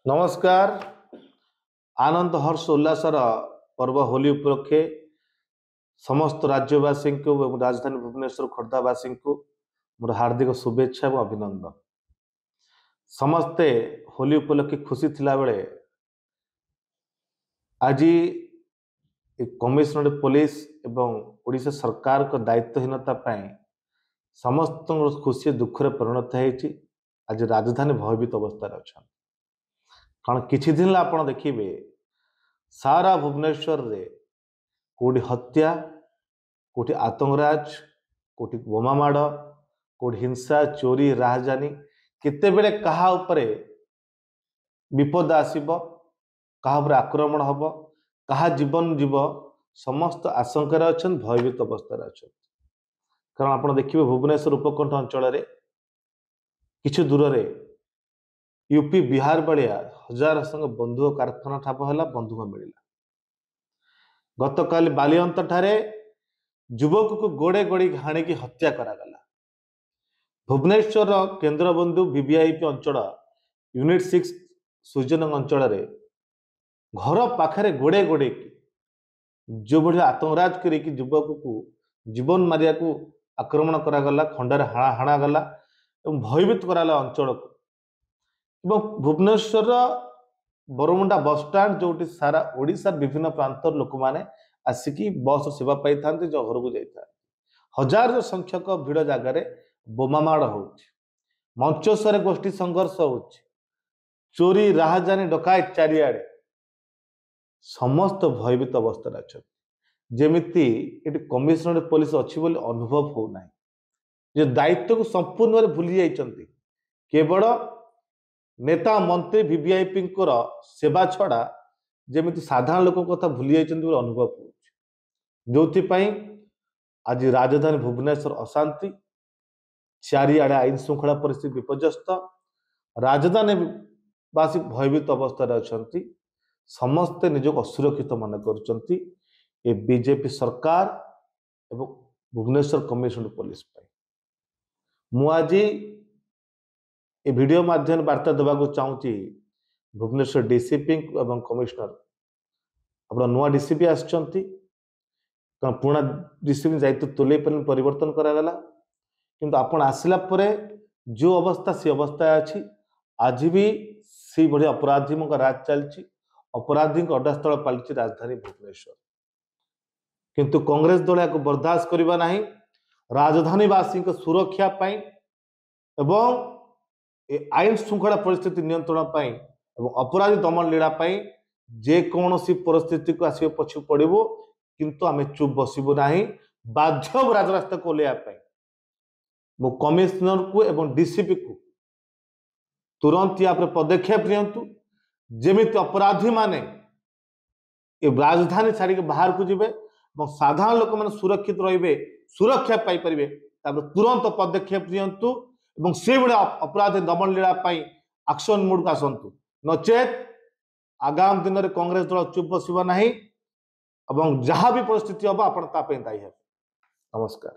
नमस्कार। आनंद हर्ष उल्लासर पर्व होली उपलक्षे समस्त राज्यवासी को राजधानी भुवनेश्वर खोर्धावासी को मोर हार्दिक शुभेच्छा और अभिनंदन। समस्ते होली उपलक्षे खुशी थिला बेले आज कमिशनरेट पुलिस एवं ओडिशा सरकार को दायित्वहीनता समस्त खुशी दुखरे परिणत होती। आज राजधानी भयभीत अवस्था अच्छा कारण किछि दिन आप देखिए सारा भुवनेश्वर रे कोटी हत्या कोटी आतंकराज कोटी बोमा माड़ कोटी हिंसा चोरी राहजानी केते बेले कहा उपरे विपद आसीबो कहा उपरे आक्रमण हबो कहा जीवन जीव समस्त आशंकार अछन भयभीत अवस्था अछन। कारण आप देखिए भुवनेश्वर उपकंठ अंचल रे किछु दूर रे यूपी बिहार भाया हजार संग बंधुक कारखाना ठाप है बंधुक मिलला। गतकाली बालिअंत ठारे युवक को गोड़े गोड़ी हाणी की हत्या करागला। भुवनेश्वर केन्द्रबंधु वीवीआईपी अंचल यूनिट 6 सूर्यनगर अंचल रे घर पाखरे गोड़े गोड़े जो भाया आतंकराज कर युवक को जीवन मारिया को आक्रमण करागला खंडार हाणागला और भयभीत कराला अंचल को। भुवनेश्वर बरमुंडा बस स्टाण्ड जो सारा ओडिशा विभिन्न प्रांत लोक मैंने आसिकी बस सेवा पाई था जो घर को जाता हजार संख्यक भिड़ जगार बोमामाड़ हो मंचस्वर गोष्ठी संघर्ष हो चोरी राहजानी डकायत चारिआडे समस्त भयभीत अवस्था अच्छा जमीती कमिशनरेट पुलिस अच्छी अनुभव होना जो दायित्व को संपूर्ण भूली जाइए केवल नेता मंत्री वीवीआईपी सेवा छड़ा जमी साधारण लोक कथा भूली जाइए अनुभव हो जो आज राजधानी भुवनेश्वर अशांति चारिआडे आईन श्रृंखला परिस्थिति विपर्यस्त राजधानी बासी भयभीत अवस्था अच्छा समस्ते निजक असुरक्षित मन कर बीजेपी सरकार एवं भुवनेश्वर कमिशनरेट पुलिस मु आज ए वीडियो माध्यम वार्ता देवा चाहूँगी भुवनेश्वर डीसीपी एवं कमिशनर अपना नुआ डीसीपी आसचंती कारण पुराना डीसीपी दायित्व तुले परिवर्तन करागला किंतु आपण आसला परे जो अवस्था सी अवस्था अच्छी आज भी सी भाई अपराधी राज चलती अपराधी अड्डास्थल पलटि राजधानी भुवनेश्वर किंतु कांग्रेस दल या बर्दाश्त करवा नहीं राजधानीवासी सुरक्षा एवं आईन श्रृंखला परिस्थिति नियंत्रण एवं अपराधी दमन लीला जेकोसी परिस्थिति को आसवे पछु पड़ो किंतु आमे चुप बसबू ना बाध्य राजरास्ता को ओह्लैया मो कमिश्नर को एवं डीसीपी को तुरंत या पदक्षेप नियंतु जेमिति अपराधी माने राजधानी छाड़ी बाहर को जिबे साधारण लोक मैंने सुरक्षित रे सुरक्षा पाइपर तुरंत पदक्षेप नियंतु एवं से भाया अपराधी दमन लीला एक्शन मोड को आसतु नचेत आगाम दिन में कांग्रेस दल चुप बसवा ना जहाँ भी परिस्थिति हम आप दायी है। नमस्कार।